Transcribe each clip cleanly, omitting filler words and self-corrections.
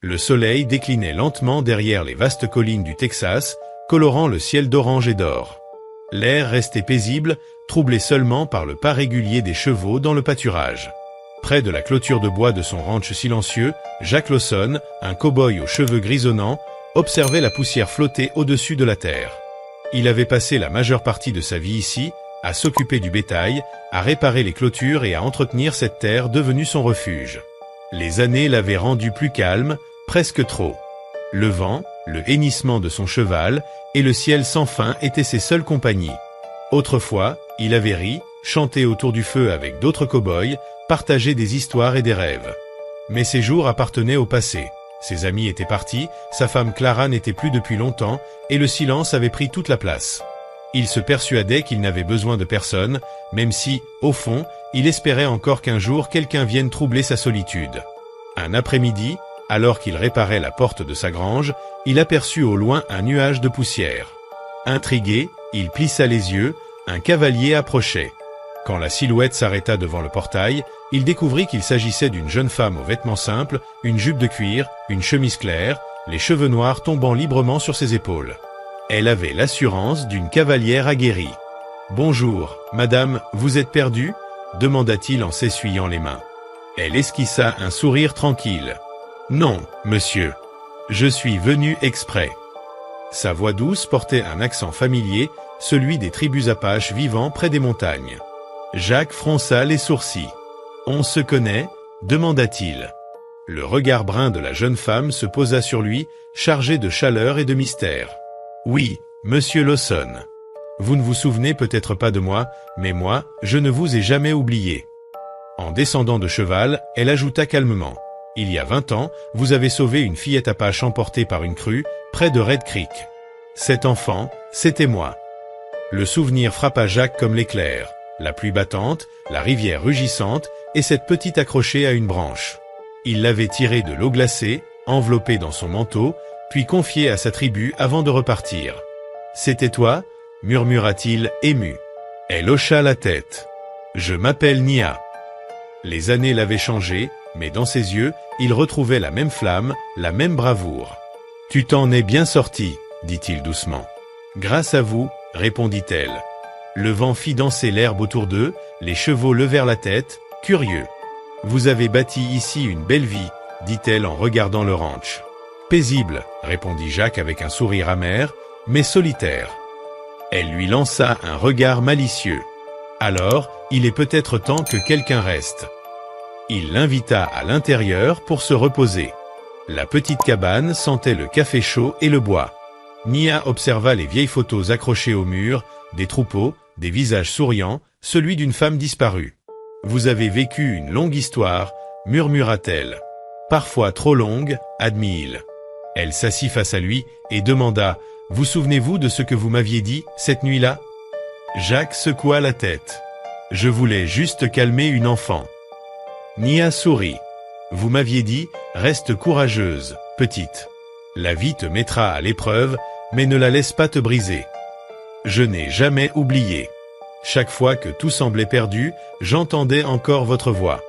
Le soleil déclinait lentement derrière les vastes collines du Texas, colorant le ciel d'orange et d'or. L'air restait paisible, troublé seulement par le pas régulier des chevaux dans le pâturage. Près de la clôture de bois de son ranch silencieux, Jack Lawson, un cow-boy aux cheveux grisonnants, observait la poussière flotter au-dessus de la terre. Il avait passé la majeure partie de sa vie ici, à s'occuper du bétail, à réparer les clôtures et à entretenir cette terre devenue son refuge. Les années l'avaient rendu plus calme, presque trop. Le vent, le hennissement de son cheval et le ciel sans fin étaient ses seules compagnies. Autrefois, il avait ri, chanté autour du feu avec d'autres cow-boys, partagé des histoires et des rêves. Mais ces jours appartenaient au passé. Ses amis étaient partis, sa femme Clara n'était plus depuis longtemps, et le silence avait pris toute la place. Il se persuadait qu'il n'avait besoin de personne, même si, au fond, il espérait encore qu'un jour quelqu'un vienne troubler sa solitude. Un après-midi, alors qu'il réparait la porte de sa grange, il aperçut au loin un nuage de poussière. Intrigué, il plissa les yeux, un cavalier approchait. Quand la silhouette s'arrêta devant le portail, il découvrit qu'il s'agissait d'une jeune femme aux vêtements simples, une jupe de cuir, une chemise claire, les cheveux noirs tombant librement sur ses épaules. Elle avait l'assurance d'une cavalière aguerrie. « Bonjour, madame, vous êtes perdue ?» demanda-t-il en s'essuyant les mains. Elle esquissa un sourire tranquille. « Non, monsieur. Je suis venu exprès. » Sa voix douce portait un accent familier, celui des tribus apaches vivant près des montagnes. Jack fronça les sourcils. « On se connaît ?» demanda-t-il. Le regard brun de la jeune femme se posa sur lui, chargé de chaleur et de mystère. « Oui, monsieur Lawson. Vous ne vous souvenez peut-être pas de moi, mais moi, je ne vous ai jamais oublié. » En descendant de cheval, elle ajouta calmement. « Il y a 20 ans, vous avez sauvé une fillette apache emportée par une crue, près de Red Creek. Cet enfant, c'était moi. » Le souvenir frappa Jack comme l'éclair. La pluie battante, la rivière rugissante et cette petite accrochée à une branche. Il l'avait tirée de l'eau glacée, enveloppée dans son manteau, puis confiée à sa tribu avant de repartir. « C'était toi ?» murmura-t-il ému. Elle hocha la tête. « Je m'appelle Nia. » Les années l'avaient changé, mais dans ses yeux, il retrouvait la même flamme, la même bravoure. « Tu t'en es bien sorti, » dit-il doucement. « Grâce à vous, » répondit-elle. Le vent fit danser l'herbe autour d'eux, les chevaux levèrent la tête, curieux. « Vous avez bâti ici une belle vie, » dit-elle en regardant le ranch. « Paisible, » répondit Jack avec un sourire amer, mais solitaire. Elle lui lança un regard malicieux. « Alors, il est peut-être temps que quelqu'un reste. » Il l'invita à l'intérieur pour se reposer. La petite cabane sentait le café chaud et le bois. Nia observa les vieilles photos accrochées au mur, des troupeaux, des visages souriants, celui d'une femme disparue. « Vous avez vécu une longue histoire, » murmura-t-elle. « Parfois trop longue, » admit-il. Elle s'assit face à lui et demanda « Vous souvenez-vous de ce que vous m'aviez dit cette nuit-là » Jack secoua la tête. « Je voulais juste calmer une enfant. » Nia sourit. « Vous m'aviez dit « Reste courageuse, petite. La vie te mettra à l'épreuve, mais ne la laisse pas te briser. » Je n'ai jamais oublié. Chaque fois que tout semblait perdu, j'entendais encore votre voix.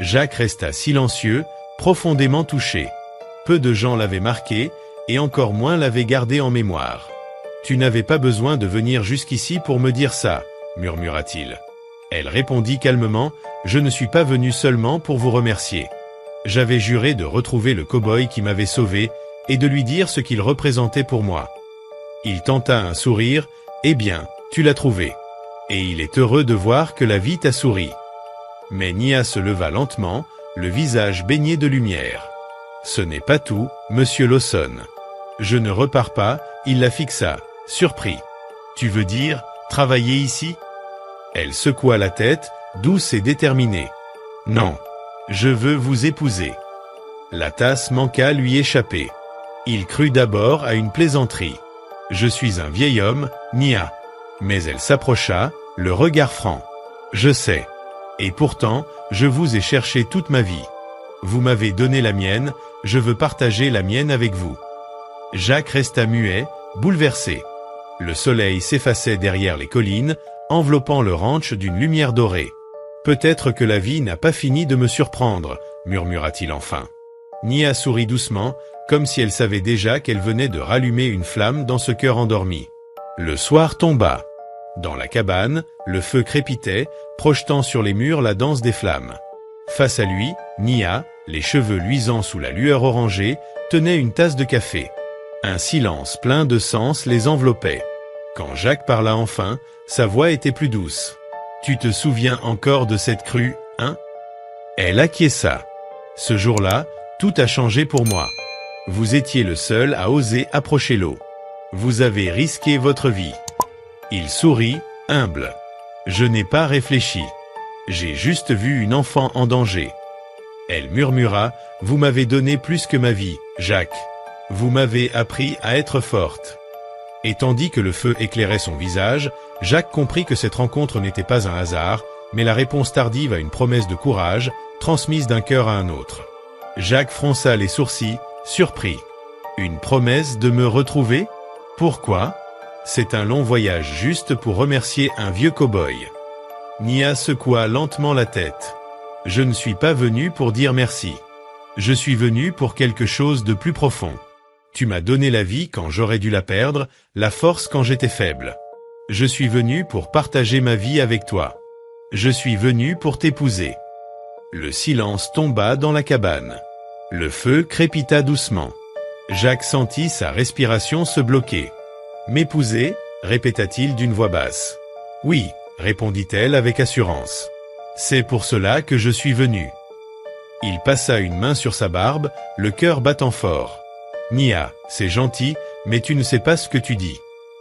Jack resta silencieux, profondément touché. Peu de gens l'avaient marqué, et encore moins l'avaient gardé en mémoire. « Tu n'avais pas besoin de venir jusqu'ici pour me dire ça, » murmura-t-il. Elle répondit calmement, « Je ne suis pas venu seulement pour vous remercier. J'avais juré de retrouver le cow-boy qui m'avait sauvé et de lui dire ce qu'il représentait pour moi. » Il tenta un sourire, « Eh bien, tu l'as trouvé. Et il est heureux de voir que la vie t'a souri. » Mais Nia se leva lentement, le visage baigné de lumière. « Ce n'est pas tout, monsieur Lawson. Je ne repars pas, » il la fixa, surpris. « Tu veux dire, travailler ici ?» Elle secoua la tête, douce et déterminée. « Non, je veux vous épouser. » La tasse manqua lui échapper. Il crut d'abord à une plaisanterie. « Je suis un vieil homme, Nia. » Mais elle s'approcha, le regard franc. « Je sais. Et pourtant, je vous ai cherché toute ma vie. Vous m'avez donné la mienne, je veux partager la mienne avec vous. » Jack resta muet, bouleversé. Le soleil s'effaçait derrière les collines, enveloppant le ranch d'une lumière dorée. « Peut-être que la vie n'a pas fini de me surprendre, » murmura-t-il enfin. Nia sourit doucement, comme si elle savait déjà qu'elle venait de rallumer une flamme dans ce cœur endormi. Le soir tomba. Dans la cabane, le feu crépitait, projetant sur les murs la danse des flammes. Face à lui, Nia, les cheveux luisants sous la lueur orangée, tenait une tasse de café. Un silence plein de sens les enveloppait. Quand Jacques parla enfin, sa voix était plus douce. « Tu te souviens encore de cette crue, hein ?» Elle acquiesça. « Ce jour-là, tout a changé pour moi. Vous étiez le seul à oser approcher l'eau. Vous avez risqué votre vie. » Il sourit, humble. « Je n'ai pas réfléchi. J'ai juste vu une enfant en danger. » Elle murmura, « Vous m'avez donné plus que ma vie, Jacques. Vous m'avez appris à être forte. » Et tandis que le feu éclairait son visage, Jacques comprit que cette rencontre n'était pas un hasard, mais la réponse tardive à une promesse de courage, transmise d'un cœur à un autre. Jacques fronça les sourcils, surpris. « Une promesse de me retrouver ? Pourquoi ? C'est un long voyage juste pour remercier un vieux cow-boy. » Nia secoua lentement la tête. « Je ne suis pas venu pour dire merci. Je suis venu pour quelque chose de plus profond. Tu m'as donné la vie quand j'aurais dû la perdre, la force quand j'étais faible. Je suis venu pour partager ma vie avec toi. Je suis venu pour t'épouser. » Le silence tomba dans la cabane. Le feu crépita doucement. Jacques sentit sa respiration se bloquer. « M'épouser ?» répéta-t-il d'une voix basse. « Oui », répondit-elle avec assurance. « C'est pour cela que je suis venu. » Il passa une main sur sa barbe, le cœur battant fort. « Nia, c'est gentil, mais tu ne sais pas ce que tu dis.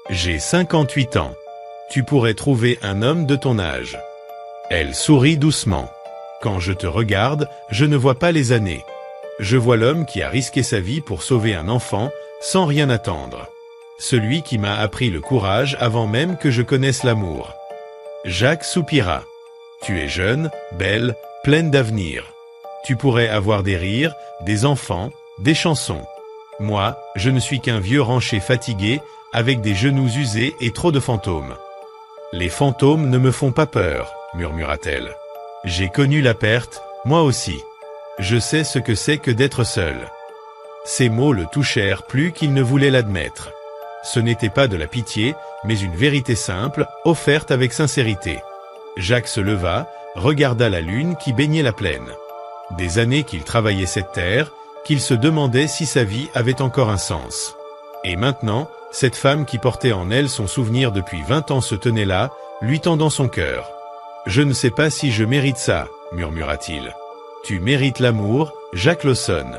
J'ai 58 ans. Tu pourrais trouver un homme de ton âge. » Elle sourit doucement. « Quand je te regarde, je ne vois pas les années. Je vois l'homme qui a risqué sa vie pour sauver un enfant, sans rien attendre. Celui qui m'a appris le courage avant même que je connaisse l'amour. » Jacques soupira. « Tu es jeune, belle, pleine d'avenir. Tu pourrais avoir des rires, des enfants, des chansons. Moi, je ne suis qu'un vieux rancher fatigué, avec des genoux usés et trop de fantômes. »« Les fantômes ne me font pas peur, » murmura-t-elle. « J'ai connu la perte, moi aussi. Je sais ce que c'est que d'être seul. » Ces mots le touchèrent plus qu'il ne voulait l'admettre. Ce n'était pas de la pitié, mais une vérité simple, offerte avec sincérité. Jacques se leva, regarda la lune qui baignait la plaine. Des années qu'il travaillait cette terre, qu'il se demandait si sa vie avait encore un sens. Et maintenant, cette femme qui portait en elle son souvenir depuis 20 ans se tenait là, lui tendant son cœur. « Je ne sais pas si je mérite ça, » murmura-t-il. « Tu mérites l'amour, Jacques Lawson.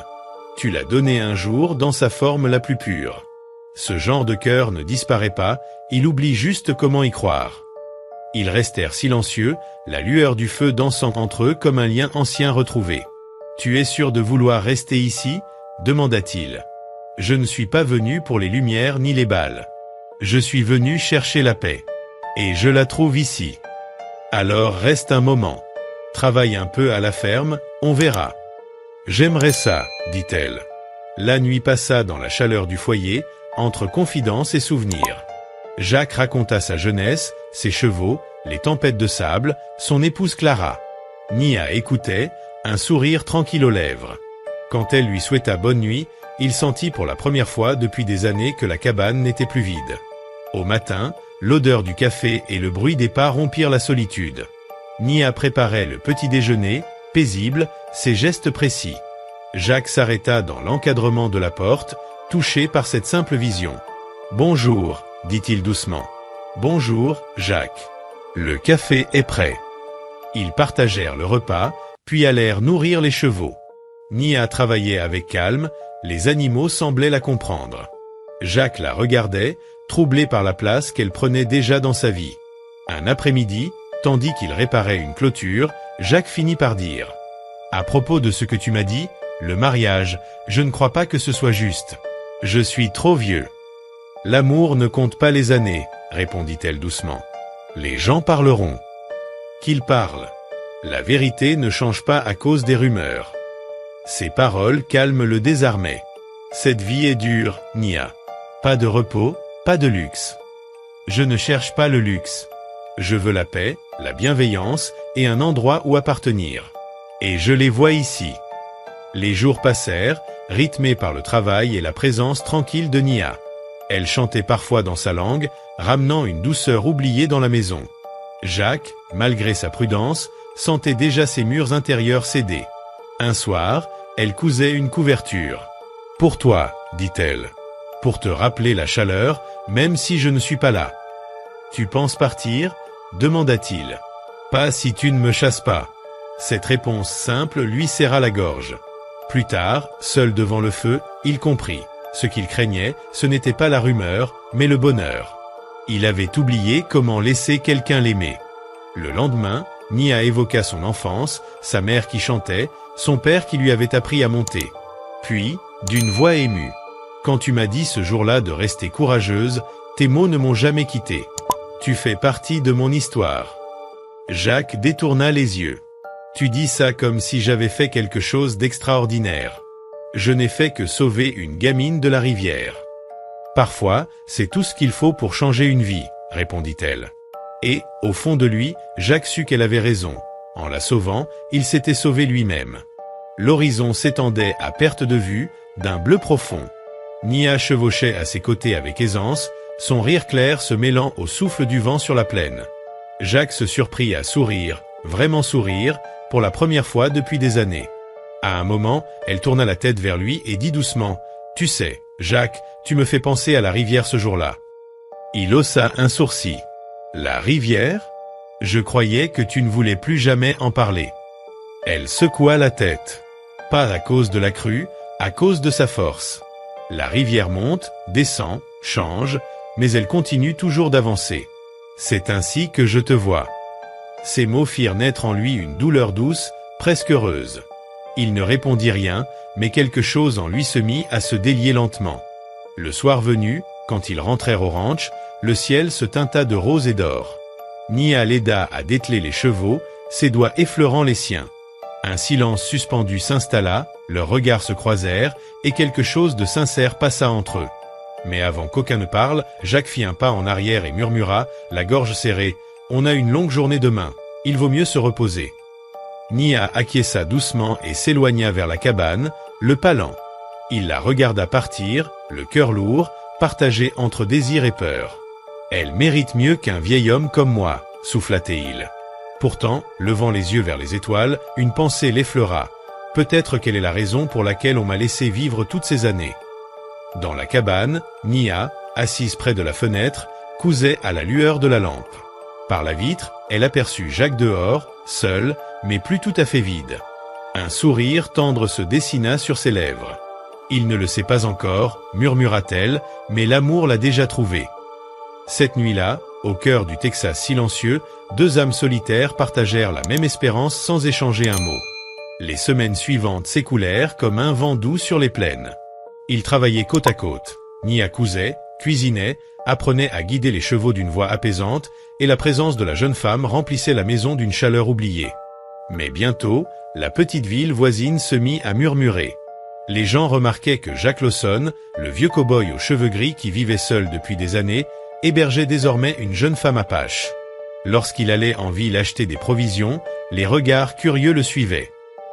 Tu l'as donné un jour dans sa forme la plus pure. Ce genre de cœur ne disparaît pas, il oublie juste comment y croire. » Ils restèrent silencieux, la lueur du feu dansant entre eux comme un lien ancien retrouvé. « Tu es sûr de vouloir rester ici ?» demanda-t-il. « Je ne suis pas venu pour les lumières ni les balles. Je suis venu chercher la paix. Et je la trouve ici. Alors reste un moment. Travaille un peu à la ferme, on verra. »« J'aimerais ça, » dit-elle. La nuit passa dans la chaleur du foyer, entre confidences et souvenirs. Jacques raconta sa jeunesse, ses chevaux, les tempêtes de sable, son épouse Clara. Nia écoutait, un sourire tranquille aux lèvres. Quand elle lui souhaita bonne nuit, il sentit pour la première fois depuis des années que la cabane n'était plus vide. Au matin, l'odeur du café et le bruit des pas rompirent la solitude. Nia préparait le petit déjeuner, paisible, ses gestes précis. Jacques s'arrêta dans l'encadrement de la porte, touché par cette simple vision. « Bonjour », dit-il doucement. « Bonjour, Jacques. Le café est prêt. » Ils partagèrent le repas, puis allèrent nourrir les chevaux. Nia travaillait avec calme, les animaux semblaient la comprendre. Jacques la regardait, troublé par la place qu'elle prenait déjà dans sa vie. Un après-midi, tandis qu'il réparait une clôture, Jacques finit par dire « À propos de ce que tu m'as dit, le mariage, je ne crois pas que ce soit juste. Je suis trop vieux. » « L'amour ne compte pas les années, » répondit-elle doucement. « Les gens parleront. » Qu'ils parlent. La vérité ne change pas à cause des rumeurs. Ces paroles calment le désarmé. Cette vie est dure, Nia. Pas de repos, pas de luxe. Je ne cherche pas le luxe. Je veux la paix, la bienveillance et un endroit où appartenir. Et je les vois ici. Les jours passèrent, rythmés par le travail et la présence tranquille de Nia. Elle chantait parfois dans sa langue, ramenant une douceur oubliée dans la maison. Jacques, malgré sa prudence, sentait déjà ses murs intérieurs céder. Un soir, elle cousait une couverture. « Pour toi, dit-elle. Pour te rappeler la chaleur, même si je ne suis pas là. »« Tu penses partir ?» demanda-t-il. « Pas si tu ne me chasses pas. » Cette réponse simple lui serra la gorge. Plus tard, seul devant le feu, il comprit. Ce qu'il craignait, ce n'était pas la rumeur, mais le bonheur. Il avait oublié comment laisser quelqu'un l'aimer. Le lendemain, Nia évoqua son enfance, sa mère qui chantait, son père qui lui avait appris à monter. Puis, d'une voix émue. « Quand tu m'as dit ce jour-là de rester courageuse, tes mots ne m'ont jamais quitté. Tu fais partie de mon histoire. » Jacques détourna les yeux. « Tu dis ça comme si j'avais fait quelque chose d'extraordinaire. Je n'ai fait que sauver une gamine de la rivière. »« Parfois, c'est tout ce qu'il faut pour changer une vie, » répondit-elle. Et, au fond de lui, Jacques sut qu'elle avait raison. En la sauvant, il s'était sauvé lui-même. L'horizon s'étendait à perte de vue, d'un bleu profond. Nia chevauchait à ses côtés avec aisance, son rire clair se mêlant au souffle du vent sur la plaine. Jacques se surprit à sourire, vraiment sourire, pour la première fois depuis des années. À un moment, elle tourna la tête vers lui et dit doucement « Tu sais, Jacques, tu me fais penser à la rivière ce jour-là. » Il haussa un sourcil. « La rivière ? Je croyais que tu ne voulais plus jamais en parler. » Elle secoua la tête. Pas à cause de la crue, à cause de sa force. La rivière monte, descend, change, mais elle continue toujours d'avancer. C'est ainsi que je te vois. Ces mots firent naître en lui une douleur douce, presque heureuse. Il ne répondit rien, mais quelque chose en lui se mit à se délier lentement. Le soir venu, quand ils rentrèrent au ranch, le ciel se teinta de rose et d'or. Nia l'aida à dételer les chevaux, ses doigts effleurant les siens. Un silence suspendu s'installa, leurs regards se croisèrent, et quelque chose de sincère passa entre eux. Mais avant qu'aucun ne parle, Jacques fit un pas en arrière et murmura, la gorge serrée, « On a une longue journée demain, il vaut mieux se reposer. » Nia acquiesça doucement et s'éloigna vers la cabane, le pas lent. Il la regarda partir, le cœur lourd, partagé entre désir et peur. « Elle mérite mieux qu'un vieil homme comme moi, » souffla-t-il. Pourtant, levant les yeux vers les étoiles, une pensée l'effleura. Peut-être qu'elle est la raison pour laquelle on m'a laissé vivre toutes ces années. Dans la cabane, Nia, assise près de la fenêtre, cousait à la lueur de la lampe. Par la vitre, elle aperçut Jacques dehors, seul, mais plus tout à fait vide. Un sourire tendre se dessina sur ses lèvres. « Il ne le sait pas encore, » murmura-t-elle, mais l'amour l'a déjà trouvé. Cette nuit-là, au cœur du Texas silencieux, deux âmes solitaires partagèrent la même espérance sans échanger un mot. Les semaines suivantes s'écoulèrent comme un vent doux sur les plaines. Ils travaillaient côte à côte. Nia cousait, cuisinait, apprenait à guider les chevaux d'une voix apaisante, et la présence de la jeune femme remplissait la maison d'une chaleur oubliée. Mais bientôt, la petite ville voisine se mit à murmurer. Les gens remarquaient que Jacques Lawson, le vieux cow-boy aux cheveux gris qui vivait seul depuis des années, hébergeait désormais une jeune femme apache. Lorsqu'il allait en ville acheter des provisions, les regards curieux le suivaient.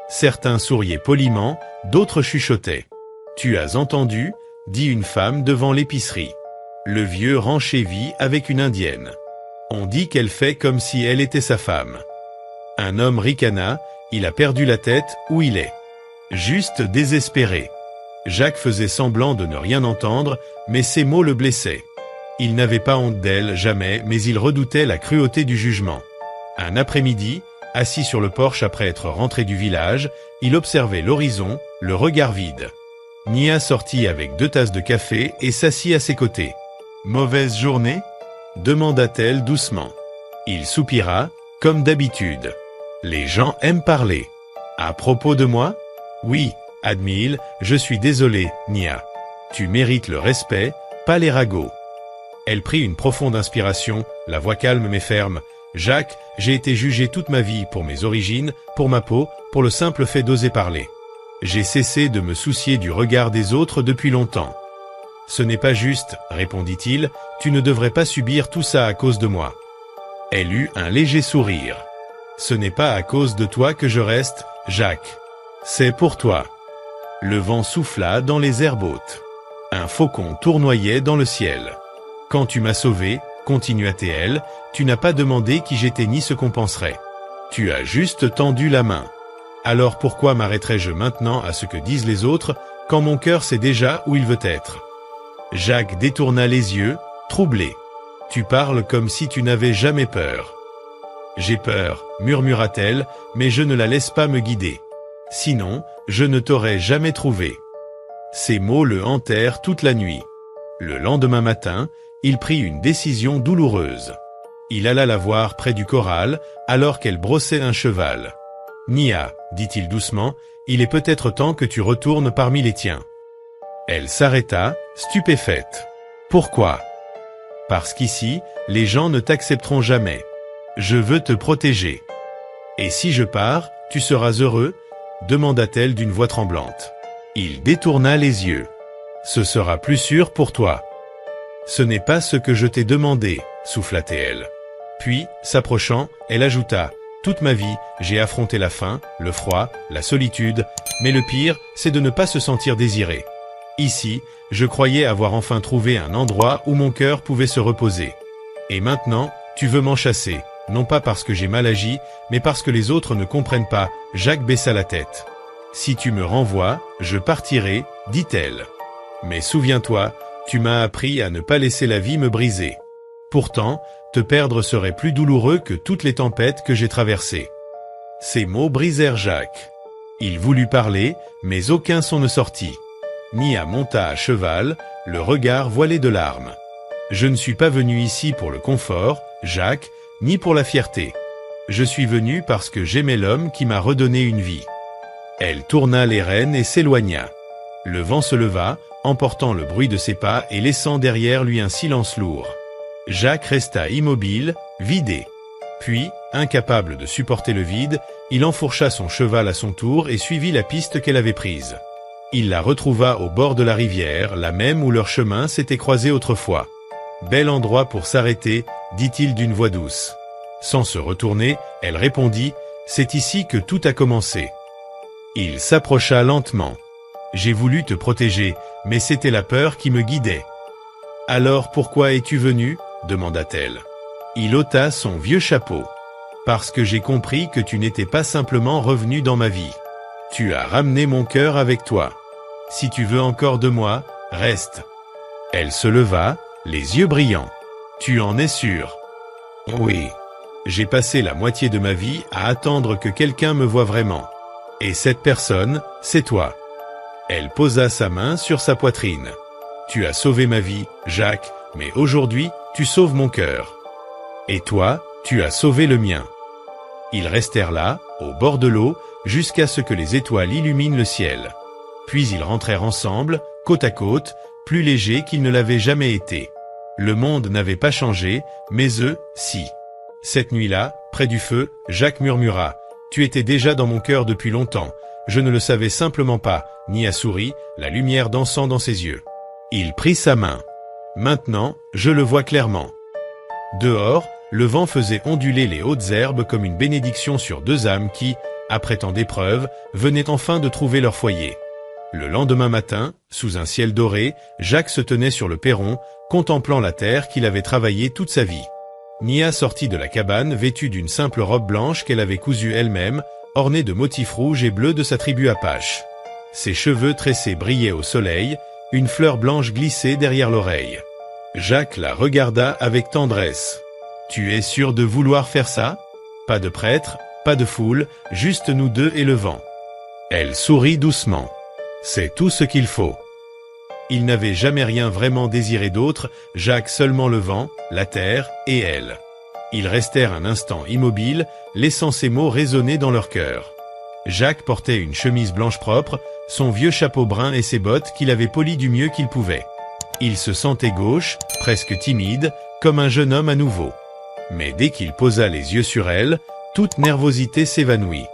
Certains souriaient poliment, d'autres chuchotaient. « Tu as entendu ?» dit une femme devant l'épicerie. Le vieux renchévit avec une indienne. On dit qu'elle fait comme si elle était sa femme. Un homme ricana, il a perdu la tête, où il est. Juste désespéré. Jacques faisait semblant de ne rien entendre, mais ces mots le blessaient. Il n'avait pas honte d'elle, jamais, mais il redoutait la cruauté du jugement. Un après-midi, assis sur le porche après être rentré du village, il observait l'horizon, le regard vide. Nia sortit avec 2 tasses de café et s'assit à ses côtés. « Mauvaise journée ?» demanda-t-elle doucement. Il soupira, comme d'habitude. « Les gens aiment parler. »« À propos de moi ?»« Oui, admit-il, je suis désolé, Nia. Tu mérites le respect, pas les ragots. » Elle prit une profonde inspiration, la voix calme mais ferme. « Jacques, j'ai été jugé toute ma vie pour mes origines, pour ma peau, pour le simple fait d'oser parler. J'ai cessé de me soucier du regard des autres depuis longtemps. »« Ce n'est pas juste, » répondit-il, « tu ne devrais pas subir tout ça à cause de moi. » Elle eut un léger sourire. « Ce n'est pas à cause de toi que je reste, Jacques. C'est pour toi. Le vent souffla dans les herbes hautes. Un faucon tournoyait dans le ciel. Quand tu m'as sauvé, continua-t-elle, tu n'as pas demandé qui j'étais ni ce qu'on penserait. Tu as juste tendu la main. Alors pourquoi m'arrêterais-je maintenant à ce que disent les autres, quand mon cœur sait déjà où il veut être? Jacques détourna les yeux, troublé. Tu parles comme si tu n'avais jamais peur. J'ai peur, murmura-t-elle, mais je ne la laisse pas me guider. Sinon, je ne t'aurais jamais trouvé. Ces mots le hantèrent toute la nuit. Le lendemain matin, il prit une décision douloureuse. Il alla la voir près du corral, alors qu'elle brossait un cheval. « Nia, dit-il doucement, il est peut-être temps que tu retournes parmi les tiens. » Elle s'arrêta, stupéfaite. « Pourquoi ?»« Parce qu'ici, les gens ne t'accepteront jamais. Je veux te protéger. »« Et si je pars, tu seras heureux ?» demanda-t-elle d'une voix tremblante. Il détourna les yeux. « Ce sera plus sûr pour toi. »« Ce n'est pas ce que je t'ai demandé, » souffla-t-elle. Puis, s'approchant, elle ajouta « Toute ma vie, j'ai affronté la faim, le froid, la solitude, mais le pire, c'est de ne pas se sentir désiré. Ici, je croyais avoir enfin trouvé un endroit où mon cœur pouvait se reposer. Et maintenant, tu veux m'en chasser, non pas parce que j'ai mal agi, mais parce que les autres ne comprennent pas. » Jacques baissa la tête. « Si tu me renvoies, je partirai, dit-elle. Mais souviens-toi, tu m'as appris à ne pas laisser la vie me briser. Pourtant, te perdre serait plus douloureux que toutes les tempêtes que j'ai traversées. » Ces mots brisèrent Jacques. Il voulut parler, mais aucun son ne sortit. Nia monta à cheval, le regard voilé de larmes. « Je ne suis pas venu ici pour le confort, Jacques, ni pour la fierté. Je suis venu parce que j'aimais l'homme qui m'a redonné une vie. » Elle tourna les rênes et s'éloigna. Le vent se leva, emportant le bruit de ses pas et laissant derrière lui un silence lourd. Jacques resta immobile, vidé. Puis, incapable de supporter le vide, il enfourcha son cheval à son tour et suivit la piste qu'elle avait prise. Il la retrouva au bord de la rivière, la même où leurs chemins s'étaient croisés autrefois. « Bel endroit pour s'arrêter, » dit-il d'une voix douce. Sans se retourner, elle répondit « C'est ici que tout a commencé. » Il s'approcha lentement. « J'ai voulu te protéger, mais c'était la peur qui me guidait. »« Alors pourquoi es-tu venu ?» demanda-t-elle. Il ôta son vieux chapeau. « Parce que j'ai compris que tu n'étais pas simplement revenu dans ma vie. Tu as ramené mon cœur avec toi. Si tu veux encore de moi, reste. » Elle se leva, les yeux brillants. « Tu en es sûr? »« Oui. J'ai passé la moitié de ma vie à attendre que quelqu'un me voie vraiment. Et cette personne, c'est toi. » Elle posa sa main sur sa poitrine. « Tu as sauvé ma vie, Jacques, mais aujourd'hui, tu sauves mon cœur. Et toi, tu as sauvé le mien. » Ils restèrent là, au bord de l'eau, jusqu'à ce que les étoiles illuminent le ciel. Puis ils rentrèrent ensemble, côte à côte, plus légers qu'ils ne l'avaient jamais été. Le monde n'avait pas changé, mais eux, si. Cette nuit-là, près du feu, Jacques murmura « Tu étais déjà dans mon cœur depuis longtemps. Je ne le savais simplement pas. » Nia sourit, la lumière dansant dans ses yeux. Il prit sa main. « Maintenant, je le vois clairement. » Dehors, le vent faisait onduler les hautes herbes comme une bénédiction sur deux âmes qui, après tant d'épreuves, venaient enfin de trouver leur foyer. Le lendemain matin, sous un ciel doré, Jacques se tenait sur le perron, contemplant la terre qu'il avait travaillée toute sa vie. Nia sortit de la cabane vêtue d'une simple robe blanche qu'elle avait cousue elle-même, ornée de motifs rouges et bleus de sa tribu Apache. Ses cheveux tressés brillaient au soleil, une fleur blanche glissait derrière l'oreille. Jacques la regarda avec tendresse. « Tu es sûr de vouloir faire ça? Pas de prêtre, pas de foule, juste nous deux et le vent. » Elle sourit doucement. « C'est tout ce qu'il faut. » Il n'avait jamais rien vraiment désiré d'autre, Jacques seulement le vent, la terre et elle. Ils restèrent un instant immobiles, laissant ces mots résonner dans leur cœur. Jacques portait une chemise blanche propre, son vieux chapeau brun et ses bottes qu'il avait polies du mieux qu'il pouvait. Il se sentait gauche, presque timide, comme un jeune homme à nouveau. Mais dès qu'il posa les yeux sur elle, toute nervosité s'évanouit.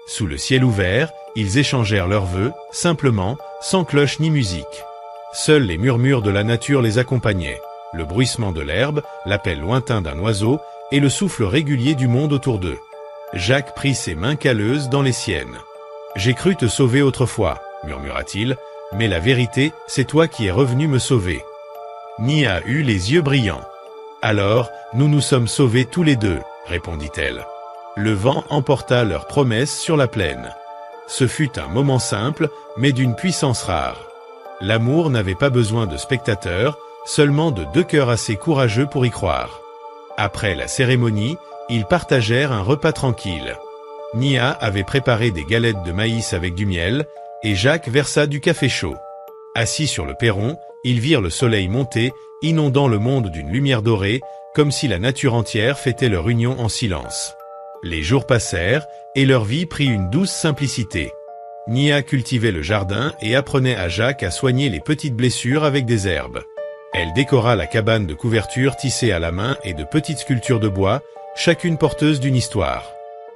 Sous le ciel ouvert, ils échangèrent leurs vœux, simplement, sans cloche ni musique. Seuls les murmures de la nature les accompagnaient, le bruissement de l'herbe, l'appel lointain d'un oiseau et le souffle régulier du monde autour d'eux. Jacques prit ses mains calleuses dans les siennes. « J'ai cru te sauver autrefois, murmura-t-il, mais la vérité, c'est toi qui es revenu me sauver. Nia eut les yeux brillants. Alors, nous nous sommes sauvés tous les deux, répondit-elle. Le vent emporta leur promesse sur la plaine. Ce fut un moment simple, mais d'une puissance rare. L'amour n'avait pas besoin de spectateurs, seulement de deux cœurs assez courageux pour y croire. Après la cérémonie, ils partagèrent un repas tranquille. Nia avait préparé des galettes de maïs avec du miel, et Jacques versa du café chaud. Assis sur le perron, ils virent le soleil monter, inondant le monde d'une lumière dorée, comme si la nature entière fêtait leur union en silence. Les jours passèrent, et leur vie prit une douce simplicité. Nia cultivait le jardin et apprenait à Jacques à soigner les petites blessures avec des herbes. Elle décora la cabane de couverture tissée à la main et de petites sculptures de bois, chacune porteuse d'une histoire.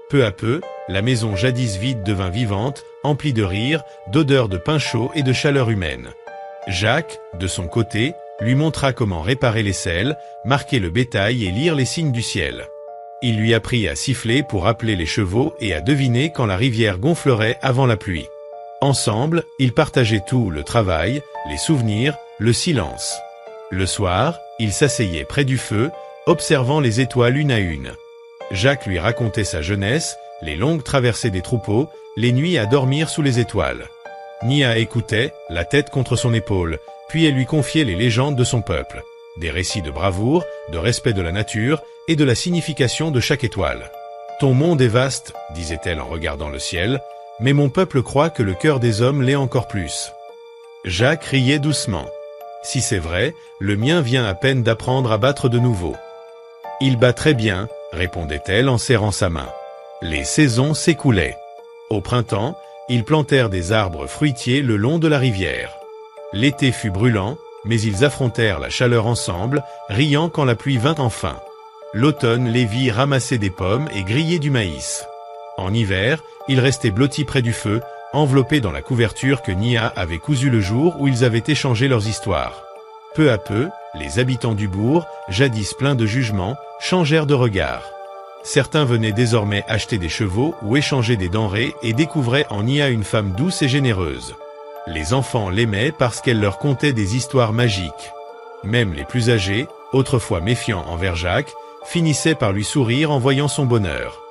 Peu à peu, la maison jadis vide devint vivante, emplie de rires, d'odeurs de pain chaud et de chaleur humaine. Jacques, de son côté, lui montra comment réparer les selles, marquer le bétail et lire les signes du ciel. Il lui apprit à siffler pour appeler les chevaux et à deviner quand la rivière gonflerait avant la pluie. Ensemble, ils partageaient tout, le travail, les souvenirs, le silence. Le soir, ils s'asseyaient près du feu, observant les étoiles une à une. Jacques lui racontait sa jeunesse, les longues traversées des troupeaux, les nuits à dormir sous les étoiles. Nia écoutait, la tête contre son épaule, puis elle lui confiait les légendes de son peuple. Des récits de bravoure, de respect de la nature et de la signification de chaque étoile. « Ton monde est vaste, disait-elle en regardant le ciel, mais mon peuple croit que le cœur des hommes l'est encore plus. » Jacques riait doucement. « Si c'est vrai, le mien vient à peine d'apprendre à battre de nouveau. »« Il bat très bien, » répondait-elle en serrant sa main. Les saisons s'écoulaient. Au printemps, ils plantèrent des arbres fruitiers le long de la rivière. L'été fut brûlant, mais ils affrontèrent la chaleur ensemble, riant quand la pluie vint enfin. L'automne les vit ramasser des pommes et griller du maïs. En hiver, ils restaient blottis près du feu, enveloppés dans la couverture que Nia avait cousue le jour où ils avaient échangé leurs histoires. Peu à peu, les habitants du bourg, jadis pleins de jugement, changèrent de regard. Certains venaient désormais acheter des chevaux ou échanger des denrées et découvraient en Nia une femme douce et généreuse. Les enfants l'aimaient parce qu'elle leur contait des histoires magiques. Même les plus âgés, autrefois méfiants envers Jacques, finissaient par lui sourire en voyant son bonheur.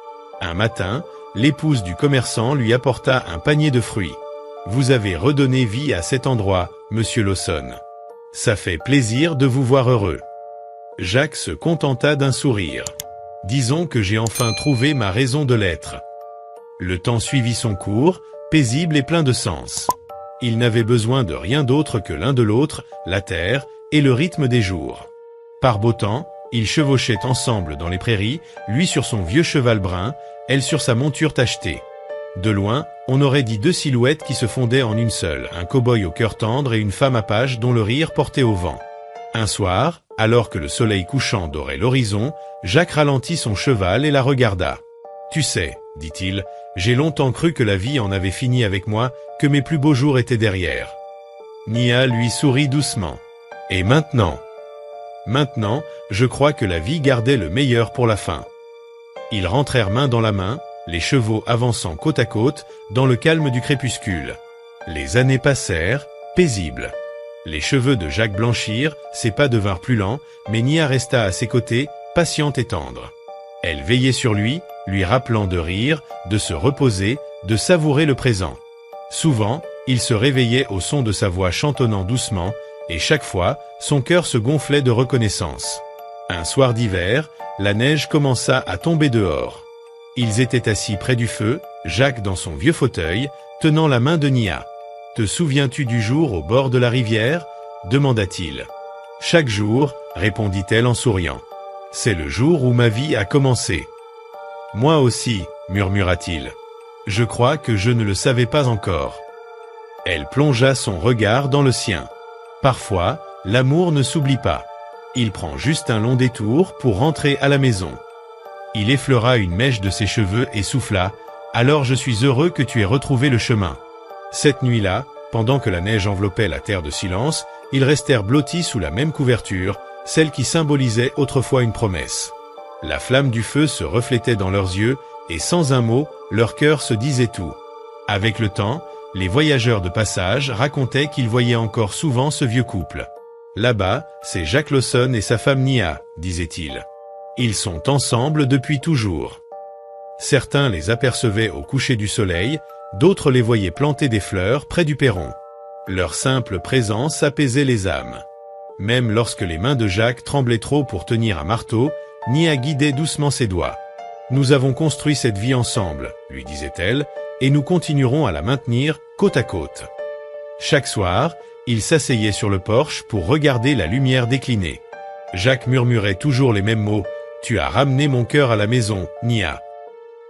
Un matin, l'épouse du commerçant lui apporta un panier de fruits. « Vous avez redonné vie à cet endroit, monsieur Lawson. Ça fait plaisir de vous voir heureux. » Jacques se contenta d'un sourire. « Disons que j'ai enfin trouvé ma raison de l'être. » Le temps suivit son cours, paisible et plein de sens. Ils n'avaient besoin de rien d'autre que l'un de l'autre, la terre et le rythme des jours. Par beau temps, ils chevauchaient ensemble dans les prairies, lui sur son vieux cheval brun, elle sur sa monture tachetée. De loin, on aurait dit deux silhouettes qui se fondaient en une seule, un cow-boy au cœur tendre et une femme apache dont le rire portait au vent. Un soir, alors que le soleil couchant dorait l'horizon, Jacques ralentit son cheval et la regarda. « Tu sais, dit-il, j'ai longtemps cru que la vie en avait fini avec moi, que mes plus beaux jours étaient derrière. » Nia lui sourit doucement. « Et maintenant ? » Maintenant, je crois que la vie gardait le meilleur pour la fin. Ils rentrèrent main dans la main, les chevaux avançant côte à côte, dans le calme du crépuscule. Les années passèrent, paisibles. Les cheveux de Jacques blanchirent, ses pas devinrent plus lents, mais Nia resta à ses côtés, patiente et tendre. Elle veillait sur lui, lui rappelant de rire, de se reposer, de savourer le présent. Souvent, il se réveillait au son de sa voix chantonnant doucement, et chaque fois, son cœur se gonflait de reconnaissance. Un soir d'hiver, la neige commença à tomber dehors. Ils étaient assis près du feu, Jacques dans son vieux fauteuil, tenant la main de Nia. « Te souviens-tu du jour au bord de la rivière ?» demanda-t-il. « Chaque jour, répondit-elle en souriant. « C'est le jour où ma vie a commencé. »« Moi aussi, murmura-t-il. Je crois que je ne le savais pas encore. » Elle plongea son regard dans le sien. Parfois, l'amour ne s'oublie pas. Il prend juste un long détour pour rentrer à la maison. Il effleura une mèche de ses cheveux et souffla « Alors je suis heureux que tu aies retrouvé le chemin. » Cette nuit-là, pendant que la neige enveloppait la terre de silence, ils restèrent blottis sous la même couverture, celle qui symbolisait autrefois une promesse. La flamme du feu se reflétait dans leurs yeux, et sans un mot, leur cœur se disait tout. Avec le temps, Les voyageurs de passage racontaient qu'ils voyaient encore souvent ce vieux couple. Là-bas, c'est Jacques Lawson et sa femme Nia, disait-il. Ils sont ensemble depuis toujours. Certains les apercevaient au coucher du soleil, d'autres les voyaient planter des fleurs près du perron. Leur simple présence apaisait les âmes. Même lorsque les mains de Jacques tremblaient trop pour tenir un marteau, Nia guidait doucement ses doigts. « Nous avons construit cette vie ensemble, » lui disait-elle, « et nous continuerons à la maintenir côte à côte. » Chaque soir, ils s'asseyaient sur le porche pour regarder la lumière décliner. Jacques murmurait toujours les mêmes mots. « Tu as ramené mon cœur à la maison, Nia. »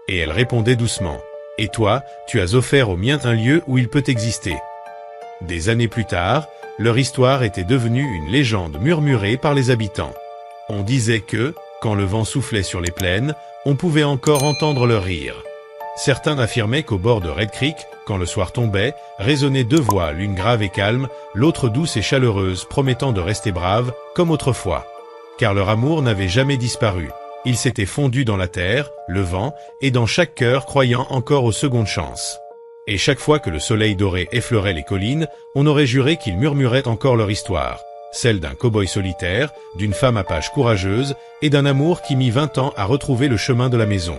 Et elle répondait doucement. « Et toi, tu as offert au mien un lieu où il peut exister. » Des années plus tard, leur histoire était devenue une légende murmurée par les habitants. On disait que, quand le vent soufflait sur les plaines, on pouvait encore entendre leur rire. Certains affirmaient qu'au bord de Red Creek, quand le soir tombait, résonnaient deux voix, l'une grave et calme, l'autre douce et chaleureuse, promettant de rester braves, comme autrefois. Car leur amour n'avait jamais disparu. Il s'était fondu dans la terre, le vent, et dans chaque cœur croyant encore aux secondes chances. Et chaque fois que le soleil doré effleurait les collines, on aurait juré qu'ils murmuraient encore leur histoire. Celle d'un cow-boy solitaire, d'une femme apache courageuse, et d'un amour qui mit 20 ans à retrouver le chemin de la maison.